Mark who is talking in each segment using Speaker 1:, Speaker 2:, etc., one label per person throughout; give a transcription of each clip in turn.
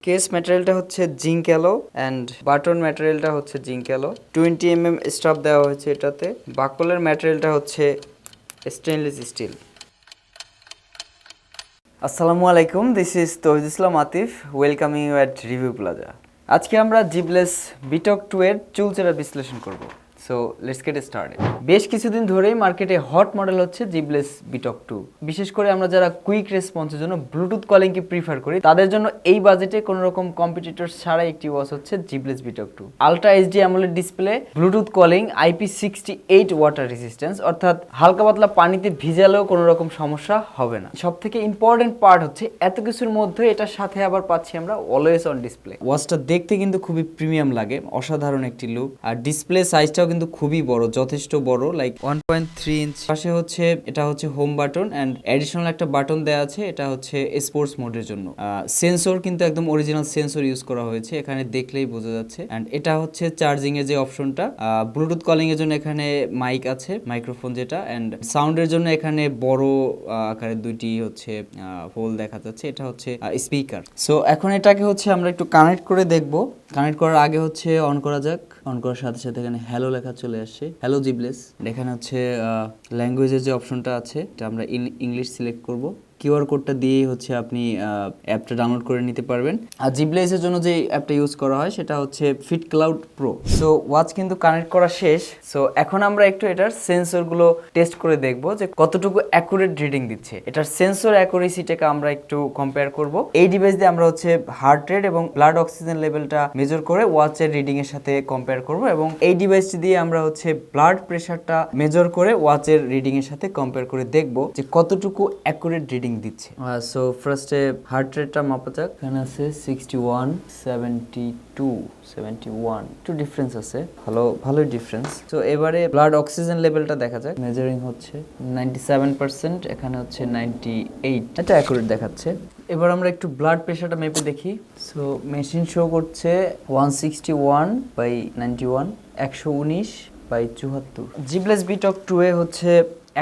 Speaker 1: Case ম্যাটেরিয়ালটা হচ্ছে zinc aloe and button ম্যাটেরিয়ালটা হচ্ছে zinc aloe 20 mm staff দেওয়া হয়েছে এটাতে। বাকলের ম্যাটেরিয়ালটা হচ্ছে স্টেনলেস স্টিল। আসসালামু আলাইকুম, this is Touhid Islam Atif, welcoming you at review plaza. আজকে আমরা জিবলেস বিটক 2 এর চুলচেরা বিশ্লেষণ করব। So let's get started. বেশ কিছুদিন ধরেই মার্কেটে হট মডেল হচ্ছে জিবলেস বিটক 2। বিশেষ করে আমরা যারা কুইক রেসপন্সের জন্য ব্লুটুথ কলিংকে প্রিফার করি তাদের জন্য এই বাজেটে কোনো রকম কম্পিটিটর ছাড়া একটি ওয়াচ হচ্ছে জিবলেস Btalk 2। Ultra HD AMOLED display, Bluetooth calling, IP68 water resistance, অর্থাৎ হালকা পাতলা পানিতে ভিজালেও কোনো রকম সমস্যা হবে না। সব থেকে ইম্পর্টেন্ট পার্ট হচ্ছে এত কিছুর মধ্যে এটার সাথে আবার পাচ্ছি আমরা অলওয়েজ অন ডিসপ্লে। ওয়াচটা দেখতে কিন্তু খুবই প্রিমিয়াম লাগে, অসাধারণ একটি লুক। আর ডিসপ্লে সাইজটাও কিন্তু খুবই বড়, যথেষ্ট বড়, লাইক 1.3 ইঞ্চ। পাশে হচ্ছে এটা হচ্ছে হোম বাটন অ্যান্ড অ্যাডিশনাল একটা বাটন দেওয়া আছে, এটা হচ্ছে স্পোর্টস মোডের জন্য। সেন্সর কিন্তু একদম অরিজিনাল সেন্সর ইউজ করা হয়েছে, এখানে দেখলেই বোঝা যাচ্ছে। অ্যান্ড এটা হচ্ছে চার্জিং এর যে অপশনটা। ব্লুটুথ কলিং এর জন্য এখানে মাইক আছে, মাইক্রোফোন যেটা। অ্যান্ড সাউন্ডের জন্য এখানে বড় আকারের দুইটি হচ্ছে হোল দেখা যাচ্ছে, এটা হচ্ছে স্পিকার। সো এখন এটাকে হচ্ছে আমরা একটু কানেক্ট করে দেখব। কানেক্ট করার আগে হচ্ছে অন করা যাক। অন করার সাথে সাথে এখানে হ্যালো লেখা চলে আসছে, হ্যালো জিবলেস। এখানে হচ্ছে ল্যাঙ্গুয়েজের যে অপশনটা আছে এটা আমরা ইংলিশ সিলেক্ট করব। কিউআর কোডটা দিয়েই হচ্ছে আপনি অ্যাপটা ডাউনলোড করে নিতে পারবেন। আর জিবলেসের জন্য যে অ্যাপটা ইউজ করা হয় সেটা হচ্ছে fit cloud pro. So watch কিন্তু কানেক্ট করা শেষ। সো এখন আমরা একটু এটার সেন্সরগুলো টেস্ট করে দেখব যে কতটুকু অ্যাকুরেট রিডিং দিচ্ছে। এটার সেন্সর অ্যাকুরেসিটাকে আমরা একটু কম্পেয়ার করব। এই ডিভাইস দিয়ে আমরা হচ্ছে হার্ট রেট এবং ব্লাড অক্সিজেন লেভেলটা মেজার করে ওয়াচের রিডিং এর সাথে কম্পেয়ার করব, এবং এই ডিভাইসটি দিয়ে আমরা হচ্ছে ব্লাড প্রেশারটা মেজার করে ওয়াচের রিডিং এর সাথে কম্পেয়ার করে দেখব যে কতটুকু অ্যাকুরেট রিডিং দিচ্ছে। সো ফার্স্টে হার্ট রেটটা মাপা যাক। এখানে আছে 61, 72, 71, একটু ডিফারেন্স আছে, ভালোই ডিফারেন্স। তো এবারে ব্লাড অক্সিজেন লেভেলটা দেখা যাক। মেজারিং হচ্ছে 97%, এখানে হচ্ছে 98, এটা অ্যাকুরেট দেখাচ্ছে। এবার আমরা একটু ব্লাড প্রেশারটা মেপে দেখি। সো মেশিন শো করছে 161/91, 119/74। জিবলেস বিটক 2 এ হচ্ছে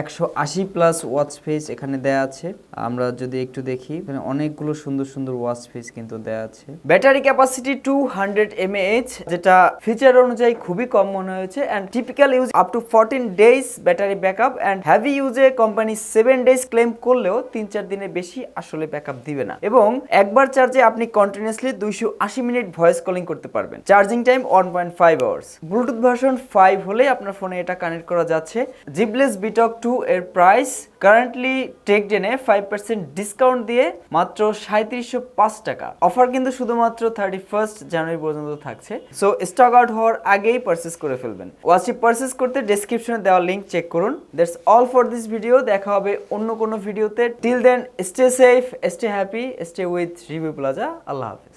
Speaker 1: 180 প্লাস ওয়াচ ফেস এখানে দেয়া আছে। আমরা যদি একটু দেখি এখানে অনেকগুলো সুন্দর সুন্দর ওয়াচ ফেস কিন্তু দেয়া আছে। ব্যাটারি ক্যাপাসিটি 200 mAh, যেটা ফিচার অনুযায়ী খুবই কম মনে হয়েছে। And typical use up to 14 days battery backup, and heavy ইউজে কোম্পানি 7 ডেজ ক্লেম করলেও 3-4 দিনের বেশি আসলে ব্যাকআপ দিবে না। এবং একবার চার্জে আপনি কন্টিনিউয়াসলি 280 মিনিট ভয়েস কলিং করতে পারবেন। Charging time 1.5 hours. Bluetooth version 5 হলে আপনার ফোনে এটা কানেক্ট করা যাচ্ছে। জিবলেস বিটক 2 এর প্রাইস কারেন্টলি টেকডেনে 5% ডিসকাউন্ট দিয়ে মাত্র 3705 টাকা। অফার কিন্তু শুধুমাত্র 31 জানুয়ারি পর্যন্ত থাকছে। সো স্টক আউট হওয়ার আগেই পারচেজ করে ফেলবেন। ওয়াচটি পারচেজ করতে ডেসক্রিপশনে দেওয়া লিংক চেক করুন। That's all for this video. দেখা হবে অন্য কোনো ভিডিওতে। Till then stay safe, stay happy, stay with Review Plaza. আল্লাহ হাফেজ।